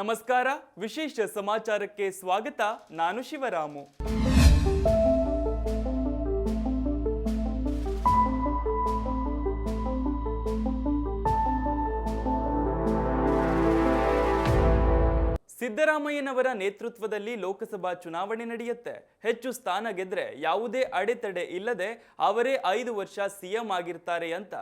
ನಮಸ್ಕಾರ. ವಿಶೇಷ ಸಮಾಚಾರಕ್ಕೆ ಸ್ವಾಗತ. ನಾನು ಶಿವರಾಮು. ಸಿದ್ದರಾಮಯ್ಯನವರ ನೇತೃತ್ವದಲ್ಲಿ ಲೋಕಸಭಾ ಚುನಾವಣೆ ನಡೆಯುತ್ತೆ. ಹೆಚ್ಚು ಸ್ಥಾನ ಗೆದ್ರೆ ಯಾವುದೇ ಅಡೆತಡೆ ಇಲ್ಲದೆ ಅವರೇ 5 ವರ್ಷ ಸಿಎಂ ಆಗಿರ್ತಾರೆ ಅಂತ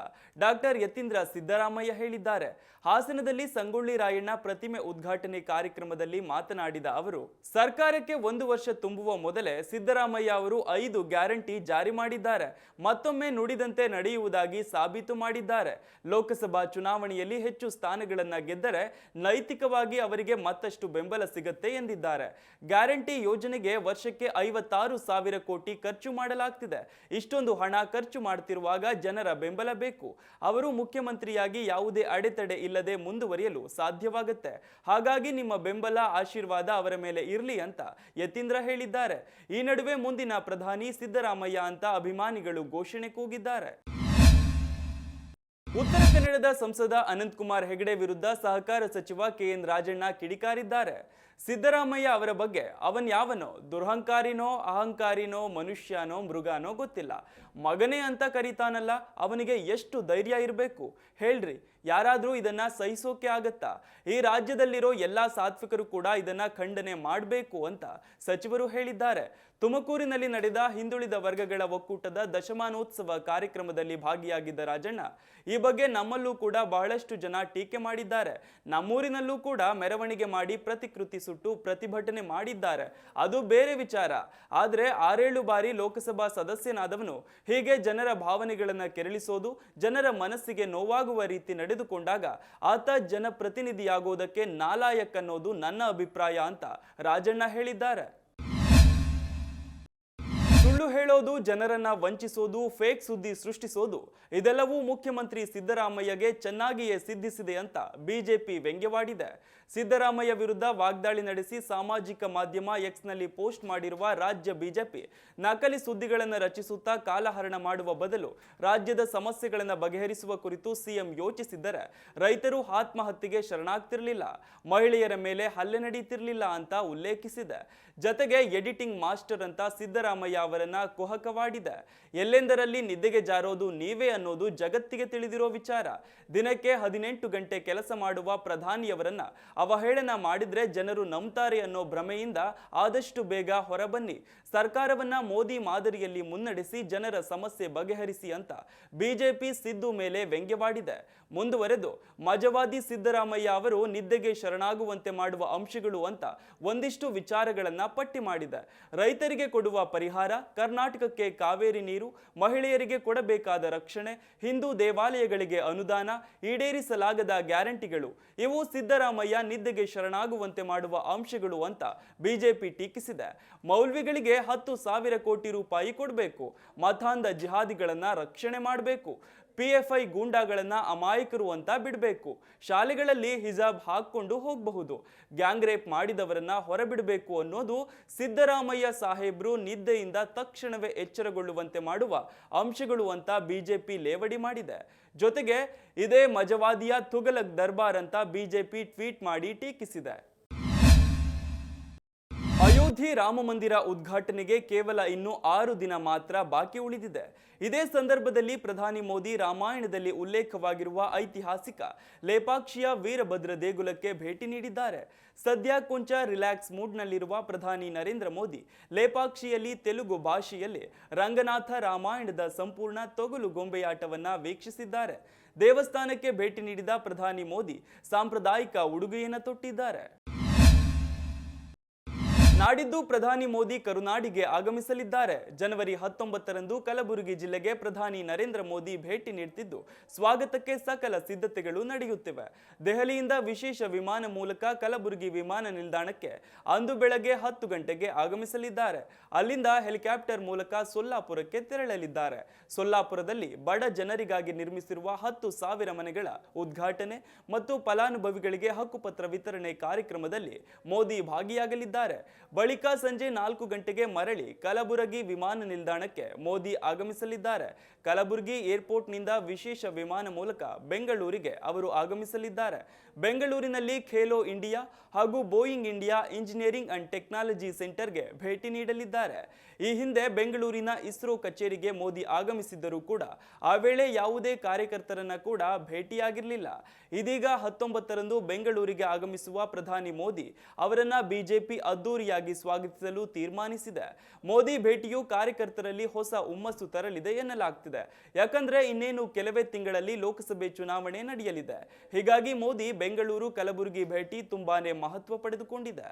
ಡಾಕ್ಟರ್ ಯತೀಂದ್ರ ಸಿದ್ದರಾಮಯ್ಯ ಹೇಳಿದ್ದಾರೆ. ಹಾಸನದಲ್ಲಿ ಸಂಗೊಳ್ಳಿ ರಾಯಣ್ಣ ಪ್ರತಿಮೆ ಉದ್ಘಾಟನೆ ಕಾರ್ಯಕ್ರಮದಲ್ಲಿ ಮಾತನಾಡಿದ ಅವರು, ಸರ್ಕಾರಕ್ಕೆ 1 ವರ್ಷ ತುಂಬುವ ಮೊದಲೇ ಸಿದ್ದರಾಮಯ್ಯ ಅವರು 5 ಗ್ಯಾರಂಟಿ ಜಾರಿ ಮಾಡಿದ್ದಾರೆ. ಮತ್ತೊಮ್ಮೆ ನುಡಿದಂತೆ ನಡೆಯುವುದಾಗಿ ಸಾಬೀತು ಮಾಡಿದ್ದಾರೆ. ಲೋಕಸಭಾ ಚುನಾವಣೆಯಲ್ಲಿ ಹೆಚ್ಚು ಸ್ಥಾನಗಳನ್ನು ಗೆದ್ದರೆ ನೈತಿಕವಾಗಿ ಅವರಿಗೆ ಮತ್ತಷ್ಟು ಬೆಂಬಲ ಸಿಗುತ್ತೆ ಎಂದಿದ್ದಾರೆ. ಗ್ಯಾರಂಟಿ ಯೋಜನೆಗೆ ವರ್ಷಕ್ಕೆ 56,000 ಕೋಟಿ ಖರ್ಚು ಮಾಡಲಾಗ್ತಿದೆ. ಇಷ್ಟೊಂದು ಹಣ ಖರ್ಚು ಮಾಡ್ತಿರುವಾಗ ಜನರ ಬೆಂಬಲ ಬೇಕು. ಅವರು ಮುಖ್ಯಮಂತ್ರಿಯಾಗಿ ಯಾವುದೇ ಅಡೆತಡೆ ಇಲ್ಲದೆ ಮುಂದುವರಿಯಲು ಸಾಧ್ಯವಾಗುತ್ತೆ. ಹಾಗಾಗಿ ನಿಮ್ಮ ಬೆಂಬಲ, ಆಶೀರ್ವಾದ ಅವರ ಮೇಲೆ ಇರಲಿ ಅಂತ ಯತೀಂದ್ರ ಹೇಳಿದ್ದಾರೆ. ಈ ನಡುವೆ ಮುಂದಿನ ಪ್ರಧಾನಿ ಸಿದ್ದರಾಮಯ್ಯ ಅಂತ ಅಭಿಮಾನಿಗಳು ಘೋಷಣೆ ಕೂಗಿದ್ದಾರೆ. ಉತ್ತರ ಕನ್ನಡದ ಸಂಸದ ಅನಂತಕುಮಾರ್ ಹೆಗಡೆ ವಿರುದ್ಧ ಸಹಕಾರ ಸಚಿವ ಕೆಎನ್ ರಾಜಣ್ಣ ಕಿಡಿಕಾರಿದ್ದಾರೆ. ಸಿದ್ದರಾಮಯ್ಯ ಅವರ ಬಗ್ಗೆ ಅವನ್ ಯಾವನೋ, ದುರಹಂಕಾರಿನೋ, ಅಹಂಕಾರಿನೋ, ಮನುಷ್ಯನೋ, ಮೃಗನೋ ಗೊತ್ತಿಲ್ಲ, ಮಗನೇ ಅಂತ ಕರೀತಾನಲ್ಲ, ಅವನಿಗೆ ಎಷ್ಟು ಧೈರ್ಯ ಇರಬೇಕು ಹೇಳ್ರಿ. ಯಾರಾದ್ರೂ ಇದನ್ನ ಸಹಿಸೋಕೆ ಆಗತ್ತಾ? ಈ ರಾಜ್ಯದಲ್ಲಿರೋ ಎಲ್ಲಾ ಸಾತ್ವಿಕರು ಕೂಡ ಇದನ್ನ ಖಂಡನೆ ಮಾಡಬೇಕು ಅಂತ ಸಚಿವರು ಹೇಳಿದ್ದಾರೆ. ತುಮಕೂರಿನಲ್ಲಿ ನಡೆದ ಹಿಂದುಳಿದ ವರ್ಗಗಳ ಒಕ್ಕೂಟದ ದಶಮಾನೋತ್ಸವ ಕಾರ್ಯಕ್ರಮದಲ್ಲಿ ಭಾಗಿಯಾಗಿದ್ದ ರಾಜಣ್ಣ, ಈ ಬಗ್ಗೆ ನಮ್ಮಲ್ಲೂ ಕೂಡ ಬಹಳಷ್ಟು ಜನ ಟೀಕೆ ಮಾಡಿದ್ದಾರೆ. ನಮ್ಮೂರಿನಲ್ಲೂ ಕೂಡ ಮೆರವಣಿಗೆ ಮಾಡಿ ಪ್ರತಿಕೃತಿ ಸುಟ್ಟು ಪ್ರತಿಭಟನೆ ಮಾಡಿದ್ದಾರೆ. ಅದು ಬೇರೆ ವಿಚಾರ. ಆದ್ರೆ 6-7 ಬಾರಿ ಲೋಕಸಭಾ ಸದಸ್ಯನಾದವನು ಹೀಗೆ ಜನರ ಭಾವನೆಗಳನ್ನ ಕೆರಳಿಸೋದು, ಜನರ ಮನಸ್ಸಿಗೆ ನೋವಾಗುವ ರೀತಿ ನಡೆದುಕೊಂಡಾಗ ಆತ ಜನಪ್ರತಿನಿಧಿಯಾಗೋದಕ್ಕೆ ನಾಲಾಯಕ್ ಅನ್ನೋದು ನನ್ನ ಅಭಿಪ್ರಾಯ ಅಂತ ರಾಜಣ್ಣ ಹೇಳಿದ್ದಾರೆ. ಸುಳ್ಳು ಹೇಳೋದು, ಜನರನ್ನ ವಂಚಿಸೋದು, ಫೇಕ್ ಸುದ್ದಿ ಸೃಷ್ಟಿಸೋದು ಇದೆಲ್ಲವೂ ಮುಖ್ಯಮಂತ್ರಿ ಸಿದ್ದರಾಮಯ್ಯಗೆ ಚೆನ್ನಾಗಿಯೇ ಸಿದ್ಧಿಸಿದೆ ಅಂತ ಬಿಜೆಪಿ ವ್ಯಂಗ್ಯವಾಡಿದೆ. ಸಿದ್ದರಾಮಯ್ಯ ವಿರುದ್ಧ ವಾಗ್ದಾಳಿ ನಡೆಸಿ ಸಾಮಾಜಿಕ ಮಾಧ್ಯಮ ಎಕ್ಸ್ನಲ್ಲಿ ಪೋಸ್ಟ್ ಮಾಡಿರುವ ರಾಜ್ಯ ಬಿಜೆಪಿ ನಕಲಿ ಸುದ್ದಿಗಳನ್ನು ರಚಿಸುತ್ತಾ ಕಾಲಹರಣ ಮಾಡುವ ಬದಲು ರಾಜ್ಯದ ಸಮಸ್ಯೆಗಳನ್ನು ಬಗೆಹರಿಸುವ ಕುರಿತು ಸಿಎಂ ಯೋಚಿಸಿದ್ದರೆ ರೈತರು ಆತ್ಮಹತ್ಯೆಗೆ ಶರಣಾಗ್ತಿರಲಿಲ್ಲ, ಮಹಿಳೆಯರ ಮೇಲೆ ಹಲ್ಲೆ ನಡೆಯುತ್ತಿರಲಿಲ್ಲ ಅಂತ ಉಲ್ಲೇಖಿಸಿದೆ. ಜತೆಗೆ ಎಡಿಟಿಂಗ್ ಮಾಸ್ಟರ್ ಅಂತ ಸಿದ್ದರಾಮಯ್ಯ ಅವರನ್ನ ಕುಹಕವಾಡಿದೆ. ಎಲ್ಲೆಂದರಲ್ಲಿ ನಿದ್ದೆಗೆ ಜಾರೋದು ನೀವೇ ಅನ್ನೋದು ಜಗತ್ತಿಗೆ ತಿಳಿದಿರೋ ವಿಚಾರ. ದಿನಕ್ಕೆ 18 ಗಂಟೆ ಕೆಲಸ ಮಾಡುವ ಪ್ರಧಾನಿಯವರನ್ನ ಅವಹೇಳನ ಮಾಡಿದ್ರೆ ಜನರು ನಂಬ್ತಾರೆ ಅನ್ನೋ ಭ್ರಮೆಯಿಂದ ಆದಷ್ಟು ಬೇಗ ಹೊರಬನ್ನಿ. ಸರ್ಕಾರವನ್ನ ಮೋದಿ ಮಾದರಿಯಲ್ಲಿ ಮುನ್ನಡೆಸಿ ಜನರ ಸಮಸ್ಯೆ ಬಗೆಹರಿಸಿ ಅಂತ ಬಿಜೆಪಿ ಸಿದ್ದು ಮೇಲೆ ವ್ಯಂಗ್ಯವಾಡಿದೆ. ಮುಂದುವರೆದು, ಮಜವಾದಿ ಸಿದ್ದರಾಮಯ್ಯ ಅವರು ನಿದ್ದೆಗೆ ಶರಣಾಗುವಂತೆ ಮಾಡುವ ಅಂಶಗಳು ಅಂತ ಒಂದಿಷ್ಟು ವಿಚಾರಗಳನ್ನ ಪಟ್ಟಿ ಮಾಡಿದೆ. ರೈತರಿಗೆ ಕೊಡುವ ಪರಿಹಾರ, ಕರ್ನಾಟಕಕ್ಕೆ ಕಾವೇರಿ ನೀರು, ಮಹಿಳೆಯರಿಗೆ ಕೊಡಬೇಕಾದ ರಕ್ಷಣೆ, ಹಿಂದೂ ದೇವಾಲಯಗಳಿಗೆ ಅನುದಾನ, ಈಡೇರಿಸಲಾಗದ ಗ್ಯಾರಂಟಿಗಳು ಇವು ಸಿದ್ದರಾಮಯ್ಯ ನಿದ್ದೆಗೆ ಶರಣಾಗುವಂತೆ ಮಾಡುವ ಅಂಶಗಳು ಅಂತ ಬಿಜೆಪಿ ಟೀಕಿಸಿದೆ. ಮೌಲ್ವಿಗಳಿಗೆ 10,000 ಕೋಟಿ ರೂಪಾಯಿ ಕೊಡಬೇಕು, ಮತಾಂಧ ಜಿಹಾದಿಗಳನ್ನ ರಕ್ಷಣೆ ಮಾಡಬೇಕು, PFI ಗೂಂಡಾಗಳನ್ನ ಅಮಾಯಕರು ಅಂತ ಬಿಡಬೇಕು, ಶಾಲೆಗಳಲ್ಲಿ ಹಿಜಾಬ್ ಹಾಕೊಂಡು ಹೋಗಬಹುದು, ಗ್ಯಾಂಗ್ ರೇಪ್ ಮಾಡಿದವರನ್ನ ಹೊರಬಿಡಬೇಕು ಅನ್ನೋದು ಸಿದ್ದರಾಮಯ್ಯ ಸಾಹೇಬ್ರು ನಿದ್ದೆಯಿಂದ ತಕ್ಷಣವೇ ಎಚ್ಚರಗೊಳ್ಳುವಂತೆ ಮಾಡುವ ಅಂಶಗಳು ಅಂತ ಬಿಜೆಪಿ ಲೇವಡಿ ಮಾಡಿದೆ. ಜೊತೆಗೆ ಇದೇ ಮಜವಾದಿಯ ತುಗಲಕ್ ದರ್ಬಾರ್ ಅಂತ ಬಿಜೆಪಿ ಟ್ವೀಟ್ ಮಾಡಿ ಟೀಕಿಸಿದೆ. ಅಯೋಧ್ಯೆ ರಾಮ ಮಂದಿರ ಉದ್ಘಾಟನೆಗೆ ಕೇವಲ ಇನ್ನು 6 ದಿನ ಮಾತ್ರ ಬಾಕಿ ಉಳಿದಿದೆ. ಇದೇ ಸಂದರ್ಭದಲ್ಲಿ ಪ್ರಧಾನಿ ಮೋದಿ ರಾಮಾಯಣದಲ್ಲಿ ಉಲ್ಲೇಖವಾಗಿರುವ ಐತಿಹಾಸಿಕ ಲೇಪಾಕ್ಷಿಯ ವೀರಭದ್ರ ದೇಗುಲಕ್ಕೆ ಭೇಟಿ ನೀಡಿದ್ದಾರೆ. ಸದ್ಯ ಕೊಂಚ ರಿಲ್ಯಾಕ್ಸ್ ಮೂಡ್ನಲ್ಲಿರುವ ಪ್ರಧಾನಿ ನರೇಂದ್ರ ಮೋದಿ ಲೇಪಾಕ್ಷಿಯಲ್ಲಿ ತೆಲುಗು ಭಾಷೆಯಲ್ಲಿ ರಂಗನಾಥ ರಾಮಾಯಣದ ಸಂಪೂರ್ಣ ತೊಗಲು ಗೊಂಬೆಯಾಟವನ್ನ ವೀಕ್ಷಿಸಿದ್ದಾರೆ. ದೇವಸ್ಥಾನಕ್ಕೆ ಭೇಟಿ ನೀಡಿದ ಪ್ರಧಾನಿ ಮೋದಿ ಸಾಂಪ್ರದಾಯಿಕ ಉಡುಗೆಯನ್ನು ತೊಟ್ಟಿದ್ದಾರೆ. ನಾಡಿದ್ದು ಪ್ರಧಾನಿ ಮೋದಿ ಕರುನಾಡಿಗೆ ಆಗಮಿಸಲಿದ್ದಾರೆ. ಜನವರಿ 19ರಂದು ಕಲಬುರಗಿ ಜಿಲ್ಲೆಗೆ ಪ್ರಧಾನಿ ನರೇಂದ್ರ ಮೋದಿ ಭೇಟಿ ನೀಡುತ್ತಿದ್ದು, ಸ್ವಾಗತಕ್ಕೆ ಸಕಲ ಸಿದ್ಧತೆಗಳು ನಡೆಯುತ್ತಿವೆ. ದೆಹಲಿಯಿಂದ ವಿಶೇಷ ವಿಮಾನ ಮೂಲಕ ಕಲಬುರಗಿ ವಿಮಾನ ನಿಲ್ದಾಣಕ್ಕೆ ಅಂದು ಬೆಳಗ್ಗೆ 10 ಗಂಟೆಗೆ ಆಗಮಿಸಲಿದ್ದಾರೆ. ಅಲ್ಲಿಂದ ಹೆಲಿಕಾಪ್ಟರ್ ಮೂಲಕ ಸೊಲ್ಲಾಪುರಕ್ಕೆ ತೆರಳಲಿದ್ದಾರೆ. ಸೊಲ್ಲಾಪುರದಲ್ಲಿ ಬಡ ಜನರಿಗಾಗಿ ನಿರ್ಮಿಸಿರುವ 10,000 ಮನೆಗಳ ಉದ್ಘಾಟನೆ ಮತ್ತು ಫಲಾನುಭವಿಗಳಿಗೆ ಹಕ್ಕುಪತ್ರ ವಿತರಣೆ ಕಾರ್ಯಕ್ರಮದಲ್ಲಿ ಮೋದಿ ಭಾಗಿಯಾಗಲಿದ್ದಾರೆ. ಬಳಿಕ ಸಂಜೆ 4 ಗಂಟೆಗೆ ಮರಳಿ ಕಲಬುರಗಿ ವಿಮಾನ ನಿಲ್ದಾಣಕ್ಕೆ ಮೋದಿ ಆಗಮಿಸಲಿದ್ದಾರೆ. ಕಲಬುರಗಿ ಏರ್ಪೋರ್ಟ್ನಿಂದ ವಿಶೇಷ ವಿಮಾನ ಮೂಲಕ ಬೆಂಗಳೂರಿಗೆ ಅವರು ಆಗಮಿಸಲಿದ್ದಾರೆ. ಬೆಂಗಳೂರಿನಲ್ಲಿ ಖೇಲೋ ಇಂಡಿಯಾ ಹಾಗೂ Boeing India engineering and technology ಸೆಂಟರ್ಗೆ ಭೇಟಿ ನೀಡಲಿದ್ದಾರೆ. ಈ ಹಿಂದೆ ಬೆಂಗಳೂರಿನ ಇಸ್ರೋ ಕಚೇರಿಗೆ ಮೋದಿ ಆಗಮಿಸಿದ್ದರೂ ಕೂಡ ಆ ವೇಳೆ ಯಾವುದೇ ಕಾರ್ಯಕರ್ತರನ್ನ ಕೂಡ ಭೇಟಿಯಾಗಿರಲಿಲ್ಲ. ಇದೀಗ 19ರಂದು ಬೆಂಗಳೂರಿಗೆ ಆಗಮಿಸುವ ಪ್ರಧಾನಿ ಮೋದಿ ಅವರನ್ನ ಬಿಜೆಪಿ ಅದ್ದೂರಿಯಾಗಿ ಸ್ವಾಗತಿಸಲು ತೀರ್ಮಾನಿಸಿದೆ. ಮೋದಿ ಭೇಟಿಯು ಕಾರ್ಯಕರ್ತರಲ್ಲಿ ಹೊಸ ಹುಮ್ಮಸ್ಸು ತರಲಿದೆ ಎನ್ನಲಾಗ್ತಿದೆ. ಯಾಕಂದ್ರೆ ಇನ್ನೇನು ಕೆಲವೇ ತಿಂಗಳಲ್ಲಿ ಲೋಕಸಭೆ ಚುನಾವಣೆ ನಡೆಯಲಿದೆ. ಹೀಗಾಗಿ ಮೋದಿ ಬೆಂಗಳೂರು ಕಲಬುರಗಿ ಭೇಟಿ ತುಂಬಾನೇ ಮಹತ್ವ ಪಡೆದುಕೊಂಡಿದೆ.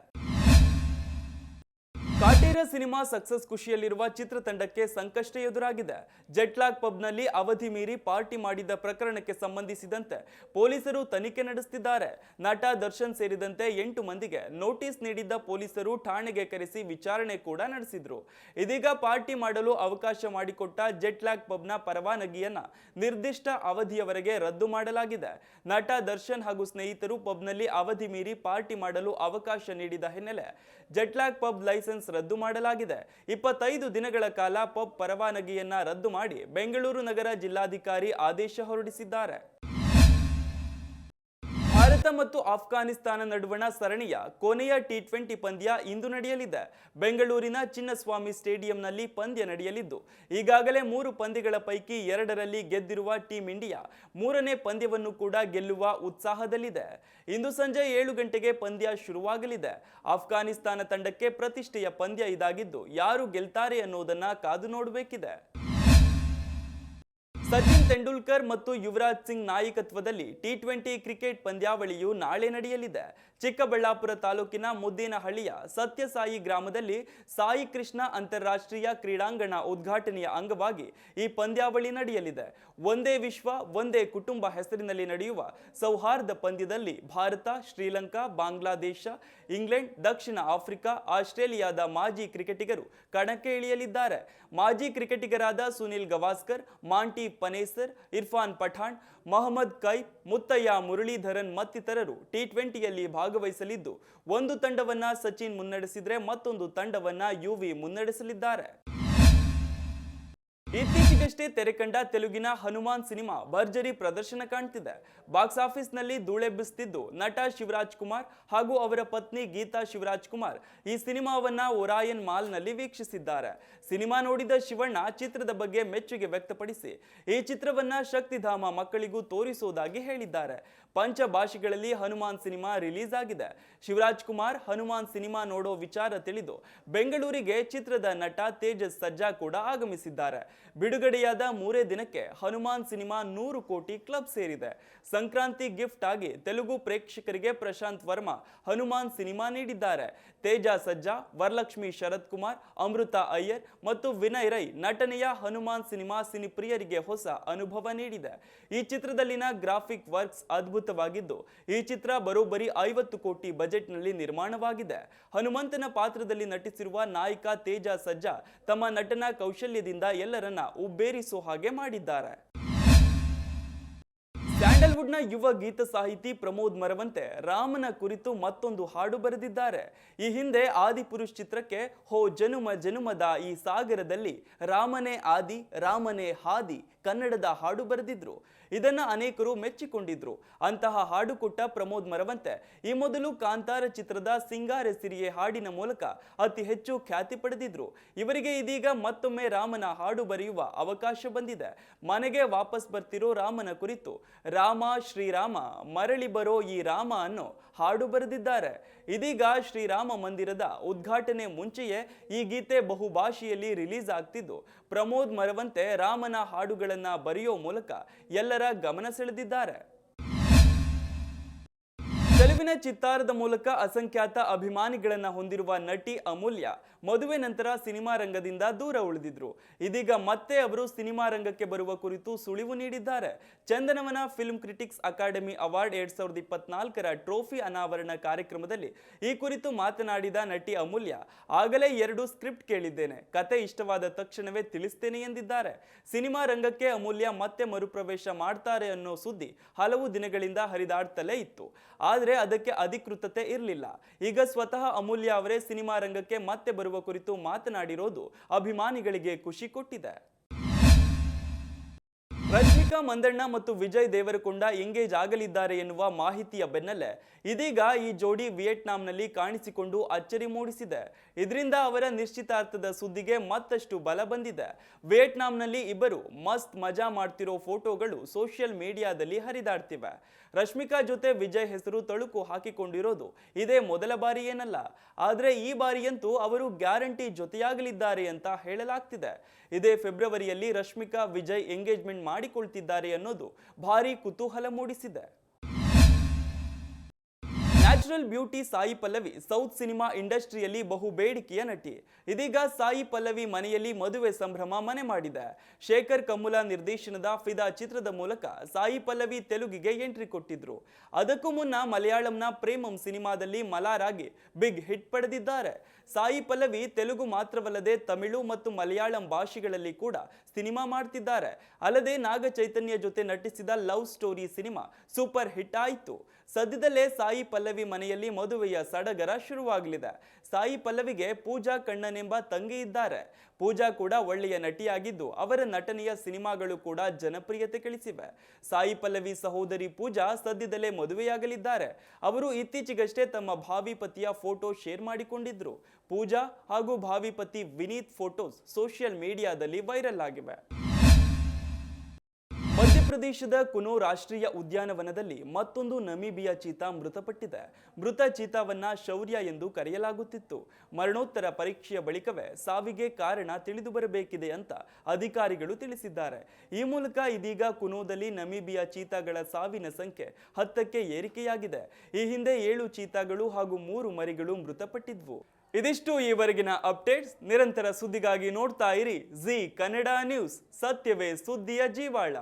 ಕಾಟೇರ ಸಿನಿಮಾ ಸಕ್ಸಸ್ ಖುಷಿಯಲ್ಲಿರುವ ಚಿತ್ರತಂಡಕ್ಕೆ ಸಂಕಷ್ಟ ಎದುರಾಗಿದೆ. ಜೆಟ್ಲಾಗ್ ಪಬ್ನಲ್ಲಿ ಅವಧಿ ಮೀರಿ ಪಾರ್ಟಿ ಮಾಡಿದ ಪ್ರಕರಣಕ್ಕೆ ಸಂಬಂಧಿಸಿದಂತೆ ಪೊಲೀಸರು ತನಿಖೆ ನಡೆಸುತ್ತಿದ್ದಾರೆ. ನಟ ದರ್ಶನ್ ಸೇರಿದಂತೆ 8 ಮಂದಿಗೆ ನೋಟಿಸ್ ನೀಡಿದ್ದ ಪೊಲೀಸರು ಠಾಣೆಗೆ ಕರೆಸಿ ವಿಚಾರಣೆ ಕೂಡ ನಡೆಸಿದ್ರು. ಇದೀಗ ಪಾರ್ಟಿ ಮಾಡಲು ಅವಕಾಶ ಮಾಡಿಕೊಟ್ಟ ಜೆಟ್ಲಾಗ್ ಪಬ್ನ ಪರವಾನಗಿಯನ್ನ ನಿರ್ದಿಷ್ಟ ಅವಧಿಯವರೆಗೆ ರದ್ದು ಮಾಡಲಾಗಿದೆ. ನಟ ದರ್ಶನ್ ಹಾಗೂ ಸ್ನೇಹಿತರು ಪಬ್ನಲ್ಲಿ ಅವಧಿ ಮೀರಿ ಪಾರ್ಟಿ ಮಾಡಲು ಅವಕಾಶ ನೀಡಿದ ಹಿನ್ನೆಲೆ ಜೆಟ್ಲಾಗ್ ಪಬ್ ಲೈಸೆನ್ಸ್ ರದ್ದು ಮಾಡಲಾಗಿದೆ. 25 ದಿನಗಳ ಕಾಲ ಪಬ್ ಪರವಾನಗಿಯನ್ನ ರದ್ದು ಮಾಡಿ ಬೆಂಗಳೂರು ನಗರ ಜಿಲ್ಲಾಧಿಕಾರಿ ಆದೇಶ ಹೊರಡಿಸಿದ್ದಾರೆ. ಭಾರತ ಮತ್ತು ಆಫ್ಘಾನಿಸ್ತಾನ ನಡುವಣ ಸರಣಿಯ ಕೊನೆಯ ಟಿ20 ಪಂದ್ಯ ಇಂದು ನಡೆಯಲಿದೆ. ಬೆಂಗಳೂರಿನ ಚಿನ್ನಸ್ವಾಮಿ ಸ್ಟೇಡಿಯಂನಲ್ಲಿ ಪಂದ್ಯ ನಡೆಯಲಿದ್ದು ಈಗಾಗಲೇ 3 ಪಂದ್ಯಗಳ ಪೈಕಿ 2ರಲ್ಲಿ ಗೆದ್ದಿರುವ ಟೀಂ ಇಂಡಿಯಾ 3ನೇ ಪಂದ್ಯವನ್ನು ಕೂಡ ಗೆಲ್ಲುವ ಉತ್ಸಾಹದಲ್ಲಿದೆ. ಇಂದು ಸಂಜೆ 7 ಗಂಟೆಗೆ ಪಂದ್ಯ ಶುರುವಾಗಲಿದೆ. ಆಫ್ಘಾನಿಸ್ತಾನ ತಂಡಕ್ಕೆ ಪ್ರತಿಷ್ಠೆಯ ಪಂದ್ಯ ಇದಾಗಿದ್ದು ಯಾರು ಗೆಲ್ತಾರೆ ಅನ್ನೋದನ್ನ ಕಾದು ನೋಡಬೇಕಿದೆ. ಸಚಿನ್ ತೆಂಡೂಲ್ಕರ್ ಮತ್ತು ಯುವರಾಜ್ ಸಿಂಗ್ ನಾಯಕತ್ವದಲ್ಲಿ ಟಿ20 ಕ್ರಿಕೆಟ್ ಪಂದ್ಯಾವಳಿಯು ನಾಳೆ ನಡೆಯಲಿದೆ. ಚಿಕ್ಕಬಳ್ಳಾಪುರ ತಾಲೂಕಿನ ಮುದ್ದೇನಹಳ್ಳಿಯ ಸತ್ಯಸಾಯಿ ಗ್ರಾಮದಲ್ಲಿ ಸಾಯಿ ಕೃಷ್ಣ ಅಂತಾರಾಷ್ಟ್ರೀಯ ಕ್ರೀಡಾಂಗಣ ಉದ್ಘಾಟನೆಯ ಅಂಗವಾಗಿ ಈ ಪಂದ್ಯಾವಳಿ ನಡೆಯಲಿದೆ. ಒಂದೇ ವಿಶ್ವ ಒಂದೇ ಕುಟುಂಬ ಹೆಸರಿನಲ್ಲಿ ನಡೆಯುವ ಸೌಹಾರ್ದ ಪಂದ್ಯದಲ್ಲಿ ಭಾರತ, ಶ್ರೀಲಂಕಾ, ಬಾಂಗ್ಲಾದೇಶ, ಇಂಗ್ಲೆಂಡ್, ದಕ್ಷಿಣ ಆಫ್ರಿಕಾ, ಆಸ್ಟ್ರೇಲಿಯಾದ ಮಾಜಿ ಕ್ರಿಕೆಟಿಗರು ಕಣಕ್ಕೆ ಇಳಿಯಲಿದ್ದಾರೆ. ಮಾಜಿ ಕ್ರಿಕೆಟಿಗರಾದ ಸುನಿಲ್ ಗವಾಸ್ಕರ್, ಮಾಂಟಿ ಪನೇಸರ್, ಇರ್ಫಾನ್ ಪಠಾಣ್, ಮೊಹಮ್ಮದ್ ಕೈಫ್, ಮುತ್ತಯ್ಯ ಮುರಳೀಧರನ್ ಮತ್ತಿತರರು ಟಿ20ಯಲ್ಲಿ ಭಾಗವಹಿಸಲಿದ್ದು ಒಂದು ತಂಡವನ್ನ ಸಚಿನ್ ಮುನ್ನಡೆಸಿದ್ರೆ ಮತ್ತೊಂದು ತಂಡವನ್ನ ಯುವಿ ಮುನ್ನಡೆಸಲಿದ್ದಾರೆ. ಇತ್ತೀಚೆಗಷ್ಟೇ ತೆರೆಕಂಡ ತೆಲುಗಿನ ಹನುಮಾನ್ ಸಿನಿಮಾ ಭರ್ಜರಿ ಪ್ರದರ್ಶನ ಕಾಣ್ತಿದೆ. ಬಾಕ್ಸ್ ಆಫೀಸ್ನಲ್ಲಿ ಧೂಳೆಬ್ಬಿಸುತ್ತಿದ್ದು ನಟ ಶಿವರಾಜ್ ಕುಮಾರ್ ಹಾಗೂ ಅವರ ಪತ್ನಿ ಗೀತಾ ಶಿವರಾಜ್ ಕುಮಾರ್ ಈ ಸಿನಿಮಾವನ್ನ ಒರಾಯನ್ ಮಾಲ್ನಲ್ಲಿ ವೀಕ್ಷಿಸಿದ್ದಾರೆ. ಸಿನಿಮಾ ನೋಡಿದ ಶಿವಣ್ಣ ಚಿತ್ರದ ಬಗ್ಗೆ ಮೆಚ್ಚುಗೆ ವ್ಯಕ್ತಪಡಿಸಿ ಈ ಚಿತ್ರವನ್ನ ಶಕ್ತಿಧಾಮ ಮಕ್ಕಳಿಗೂ ತೋರಿಸುವುದಾಗಿ ಹೇಳಿದ್ದಾರೆ. ಪಂಚ ಭಾಷೆಗಳಲ್ಲಿ ಹನುಮಾನ್ ಸಿನಿಮಾ ರಿಲೀಸ್ ಆಗಿದೆ. ಶಿವರಾಜ್ ಕುಮಾರ್ ಹನುಮಾನ್ ಸಿನಿಮಾ ನೋಡೋ ವಿಚಾರ ತಿಳಿದು ಬೆಂಗಳೂರಿಗೆ ಚಿತ್ರದ ನಟ ತೇಜಸ್ ಸರ್ಜಾ ಕೂಡ ಆಗಮಿಸಿದ್ದಾರೆ. ಬಿಡುಗಡೆಯಾದ 3 ದಿನಕ್ಕೆ ಹನುಮಾನ್ ಸಿನಿಮಾ 100 ಕೋಟಿ ಕ್ಲಬ್ ಸೇರಿದೆ. ಸಂಕ್ರಾಂತಿ ಗಿಫ್ಟ್ ಆಗಿ ತೆಲುಗು ಪ್ರೇಕ್ಷಕರಿಗೆ ಪ್ರಶಾಂತ್ ವರ್ಮಾ ಹನುಮಾನ್ ಸಿನಿಮಾ ನೀಡಿದ್ದಾರೆ. ತೇಜ ಸಜ್ಜಾ, ವರಲಕ್ಷ್ಮಿ ಶರತ್ ಕುಮಾರ್, ಅಮೃತ ಅಯ್ಯರ್ ಮತ್ತು ವಿನಯ್ ರೈ ನಟನೆಯ ಹನುಮಾನ್ ಸಿನಿಮಾ ಸಿನಿಪ್ರಿಯರಿಗೆ ಹೊಸ ಅನುಭವ ನೀಡಿದೆ. ಈ ಚಿತ್ರದಲ್ಲಿನ ಗ್ರಾಫಿಕ್ ವರ್ಕ್ಸ್ ಅದ್ಭುತವಾಗಿದ್ದು ಈ ಚಿತ್ರ ಬರೋಬ್ಬರಿ 50 ಕೋಟಿ ಬಜೆಟ್ನಲ್ಲಿ ನಿರ್ಮಾಣವಾಗಿದೆ. ಹನುಮಂತನ ಪಾತ್ರದಲ್ಲಿ ನಟಿಸಿರುವ ನಾಯಕ ತೇಜ ಸಜ್ಜಾ ತಮ್ಮ ನಟನಾ ಕೌಶಲ್ಯದಿಂದ ಎಲ್ಲರನ್ನ ಉಬ್ಬೇರಿಸೋ ಹಾಗೆ ಮಾಡಿದ್ದಾರೆ. ಸ್ಯಾಂಡಲ್ವುಡ್ನ ಯುವ ಗೀತ ಸಾಹಿತಿ ಪ್ರಮೋದ್ ಮರವಂತೆ ರಾಮನ ಕುರಿತು ಮತ್ತೊಂದು ಹಾಡು ಬರೆದಿದ್ದಾರೆ. ಈ ಹಿಂದೆ ಆದಿಪುರುಷ್ ಚಿತ್ರಕ್ಕೆ ಹೋ ಜನುಮ ಜನುಮದ ಈ ಸಾಗರದಲ್ಲಿ ರಾಮನೇ ಆದಿ ರಾಮನೇ ಹಾದಿ ಕನ್ನಡದ ಹಾಡು ಬರೆದಿದ್ರು. ಇದನ್ನ ಅನೇಕರು ಮೆಚ್ಚಿಕೊಂಡಿದ್ರು. ಅಂತಹ ಹಾಡು ಕೊಟ್ಟ ಪ್ರಮೋದ್ ಮರವಂತೆ ಈ ಮೊದಲು ಕಾಂತಾರ ಚಿತ್ರದ ಸಿಂಗಾರ ಸಿರಿಯೆ ಹಾಡಿನ ಮೂಲಕ ಅತಿ ಹೆಚ್ಚು ಖ್ಯಾತಿ ಪಡೆದಿದ್ರು. ಇವರಿಗೆ ಇದೀಗ ಮತ್ತೊಮ್ಮೆ ರಾಮನ ಹಾಡು ಬರೆಯುವ ಅವಕಾಶ ಬಂದಿದೆ. ಮನೆಗೆ ವಾಪಸ್ ಬರ್ತಿರೋ ರಾಮನ ಕುರಿತು ರಾಮ ಶ್ರೀರಾಮ ಮರಳಿ ಬರೋ ಈ ರಾಮ ಅನ್ನೋ ಹಾಡು ಬರೆದಿದ್ದಾರೆ. ಇದೀಗ ಶ್ರೀರಾಮ ಮಂದಿರದ ಉದ್ಘಾಟನೆ ಮುಂಚೆಯೇ ಈ ಗೀತೆ ಬಹುಭಾಷೆಯಲ್ಲಿ ರಿಲೀಸ್ ಆಗ್ತಿದ್ದು ಪ್ರಮೋದ್ ಮರವಂತೆ ರಾಮನ ಹಾಡುಗಳನ್ನ ಬರೆಯೋ ಮೂಲಕ ಎಲ್ಲರ ಗಮನ ಸೆಳೆದಿದ್ದಾರೆ. ಚೆಲುವಿನ ಚಿತ್ತಾರದ ಮೂಲಕ ಅಸಂಖ್ಯಾತ ಅಭಿಮಾನಿಗಳನ್ನ ಹೊಂದಿರುವ ನಟಿ ಅಮೂಲ್ಯ ಮದುವೆ ನಂತರ ಸಿನಿಮಾ ರಂಗದಿಂದ ದೂರ ಉಳಿದಿದ್ರು. ಇದೀಗ ಮತ್ತೆ ಅವರು ಸಿನಿಮಾ ರಂಗಕ್ಕೆ ಬರುವ ಕುರಿತು ಸುಳಿವು ನೀಡಿದ್ದಾರೆ. Chandanavana film critics academy award 2024ರ ಟ್ರೋಫಿ ಅನಾವರಣ ಕಾರ್ಯಕ್ರಮದಲ್ಲಿ ಈ ಕುರಿತು ಮಾತನಾಡಿದ ನಟಿ ಅಮೂಲ್ಯ, ಆಗಲೇ 2 ಸ್ಕ್ರಿಪ್ಟ್ ಕೇಳಿದ್ದೇನೆ, ಕತೆ ಇಷ್ಟವಾದ ತಕ್ಷಣವೇ ತಿಳಿಸ್ತೇನೆ ಎಂದಿದ್ದಾರೆ. ಸಿನಿಮಾ ರಂಗಕ್ಕೆ ಅಮೂಲ್ಯ ಮತ್ತೆ ಮರುಪ್ರವೇಶ ಮಾಡ್ತಾರೆ ಅನ್ನೋ ಸುದ್ದಿ ಹಲವು ದಿನಗಳಿಂದ ಹರಿದಾಡ್ತಲೇ ಇತ್ತು. ಆದರೆ ಅದಕ್ಕೆ ಅಧಿಕೃತತೆ ಇರಲಿಲ್ಲ. ಈಗ ಸ್ವತಃ ಅಮೂಲ್ಯ ಅವರೇ ಸಿನಿಮಾ ರಂಗಕ್ಕೆ ಮತ್ತೆ ಬರುವ ಕುರಿತು ಮಾತನಾಡಿರೋದು ಅಭಿಮಾನಿಗಳಿಗೆ ಖುಷಿ ಕೊಟ್ಟಿದೆ. ರಶ್ಮಿಕಾ ಮಂದಣ್ಣ ಮತ್ತು ವಿಜಯ್ ದೇವರಕೊಂಡ ಎಂಗೇಜ್ ಆಗಲಿದ್ದಾರೆ ಎನ್ನುವ ಮಾಹಿತಿಯ ಬೆನ್ನಲ್ಲೇ ಇದೀಗ ಈ ಜೋಡಿ ವಿಯೆಟ್ನಾಂನಲ್ಲಿ ಕಾಣಿಸಿಕೊಂಡು ಅಚ್ಚರಿ ಮೂಡಿಸಿದೆ. ಇದರಿಂದ ಅವರ ನಿಶ್ಚಿತಾರ್ಥದ ಸುದ್ದಿಗೆ ಮತ್ತಷ್ಟು ಬಲ ಬಂದಿದೆ. ವಿಯೆಟ್ನಾಂನಲ್ಲಿ ಇಬ್ಬರು ಮಸ್ತ್ ಮಜಾ ಮಾಡ್ತಿರೋ ಫೋಟೋಗಳು ಸೋಷಿಯಲ್ ಮೀಡಿಯಾದಲ್ಲಿ ಹರಿದಾಡ್ತಿವೆ. ರಶ್ಮಿಕಾ ಜೊತೆ ವಿಜಯ್ ಹೆಸರು ತಳುಕು ಹಾಕಿಕೊಂಡಿರೋದು ಇದೇ ಮೊದಲ ಬಾರಿ ಏನಲ್ಲ. ಆದರೆ ಈ ಬಾರಿಯಂತೂ ಅವರು ಗ್ಯಾರಂಟಿ ಜೊತೆಯಾಗಲಿದ್ದಾರೆ ಅಂತ ಹೇಳಲಾಗ್ತಿದೆ. ಇದೇ ಫೆಬ್ರವರಿಯಲ್ಲಿ ರಶ್ಮಿಕಾ ವಿಜಯ್ ಎಂಗೇಜ್ಮೆಂಟ್ ಮಾಡಿಕೊಳ್ತಿದ್ದಾರೆ ಅನ್ನೋದು ಭಾರಿ ಕುತೂಹಲ ಮೂಡಿಸಿದೆ. Natural beauty Sai Pallavi south cinema ಇಂಡಸ್ಟ್ರಿಯಲ್ಲಿ ಬಹು ಬೇಡಿಕೆಯ ನಟಿ. ಇದೀಗ ಸಾಯಿ ಪಲ್ಲವಿ ಮನೆಯಲ್ಲಿ ಮದುವೆ ಸಂಭ್ರಮ ಮನೆ ಮಾಡಿದೆ. ಶೇಖರ್ ಕಮುಲಾ ನಿರ್ದೇಶನದ ಫಿದಾ ಚಿತ್ರದ ಮೂಲಕ ಸಾಯಿ ಪಲ್ಲವಿ ತೆಲುಗಿಗೆ ಎಂಟ್ರಿ ಕೊಟ್ಟಿದ್ರು. ಅದಕ್ಕೂ ಮುನ್ನ ಮಲಯಾಳಂನ ಪ್ರೇಮಂ ಸಿನಿಮಾದಲ್ಲಿ ಮಲಾರಾಗಿ ಬಿಗ್ ಹಿಟ್ ಪಡೆದಿದ್ದಾರೆ. ಸಾಯಿ ಪಲ್ಲವಿ ತೆಲುಗು ಮಾತ್ರವಲ್ಲದೆ ತಮಿಳು ಮತ್ತು ಮಲಯಾಳಂ ಭಾಷೆಗಳಲ್ಲಿ ಕೂಡ ಸಿನಿಮಾ ಮಾಡ್ತಿದ್ದಾರೆ. ಅಲ್ಲದೆ ನಾಗ ಚೈತನ್ಯ ಜೊತೆ ನಟಿಸಿದ love story cinema super hit ಆಯಿತು. ಸದ್ಯದಲ್ಲೇ ಸಾಯಿ ಪಲ್ಲವಿ ಮನೆಯಲ್ಲಿ ಮದುವೆಯ ಸಡಗರ ಶುರುವಾಗಲಿದೆ. ಸಾಯಿ ಪಲ್ಲವಿಗೆ ಪೂಜಾ ಕಣ್ಣನ್ ಎಂಬ ತಂಗಿ ಇದ್ದಾರೆ. ಪೂಜಾ ಕೂಡ ಒಳ್ಳೆಯ ನಟಿಯಾಗಿದ್ದು ಅವರ ನಟನೆಯ ಸಿನಿಮಾಗಳು ಕೂಡ ಜನಪ್ರಿಯತೆ ಗಳಿಸಿವೆ. ಸಾಯಿ ಪಲ್ಲವಿ ಸಹೋದರಿ ಪೂಜಾ ಸದ್ಯದಲ್ಲೇ ಮದುವೆಯಾಗಲಿದ್ದಾರೆ. ಅವರು ಇತ್ತೀಚೆಗಷ್ಟೇ ತಮ್ಮ ಭಾವಿ ಪತಿಯ ಫೋಟೋ ಶೇರ್ ಮಾಡಿಕೊಂಡಿದ್ರು. ಪೂಜಾ ಹಾಗೂ ಭಾವಿ ಪತಿ ವಿನೀತ್ ಫೋಟೋಸ್ ಸೋಷಿಯಲ್ ಮೀಡಿಯಾದಲ್ಲಿ ವೈರಲ್ ಆಗಿವೆ. ಮಧ್ಯಪ್ರದೇಶದ ಕುನೋ ರಾಷ್ಟ್ರೀಯ ಉದ್ಯಾನವನದಲ್ಲಿ ಮತ್ತೊಂದು ನಮೀಬಿಯಾ ಚೀತಾ ಮೃತಪಟ್ಟಿದೆ. ಮೃತ ಚೀತಾವನ್ನ ಶೌರ್ಯ ಎಂದು ಕರೆಯಲಾಗುತ್ತಿತ್ತು. ಮರಣೋತ್ತರ ಪರೀಕ್ಷೆಯ ಬಳಿಕವೇ ಸಾವಿಗೆ ಕಾರಣ ತಿಳಿದು ಬರಬೇಕಿದೆ ಅಂತ ಅಧಿಕಾರಿಗಳು ತಿಳಿಸಿದ್ದಾರೆ. ಈ ಮೂಲಕ ಇದೀಗ ಕುನೋದಲ್ಲಿ ನಮೀಬಿಯಾ ಚೀತಾಗಳ ಸಾವಿನ ಸಂಖ್ಯೆ 10ಕ್ಕೆ ಏರಿಕೆಯಾಗಿದೆ. ಈ ಹಿಂದೆ 7 ಚೀತಾಗಳು ಹಾಗೂ 3 ಮರಿಗಳು ಮೃತಪಟ್ಟಿದ್ವು. ಇದಿಷ್ಟು ಈವರೆಗಿನ ಅಪ್ಡೇಟ್ಸ್. ನಿರಂತರ ಸುದ್ದಿಗಾಗಿ ನೋಡ್ತಾ ಇರಿ ಜಿ ಕನ್ನಡ ನ್ಯೂಸ್. ಸತ್ಯವೇ ಸುದ್ದಿಯ ಜೀವಾಳ.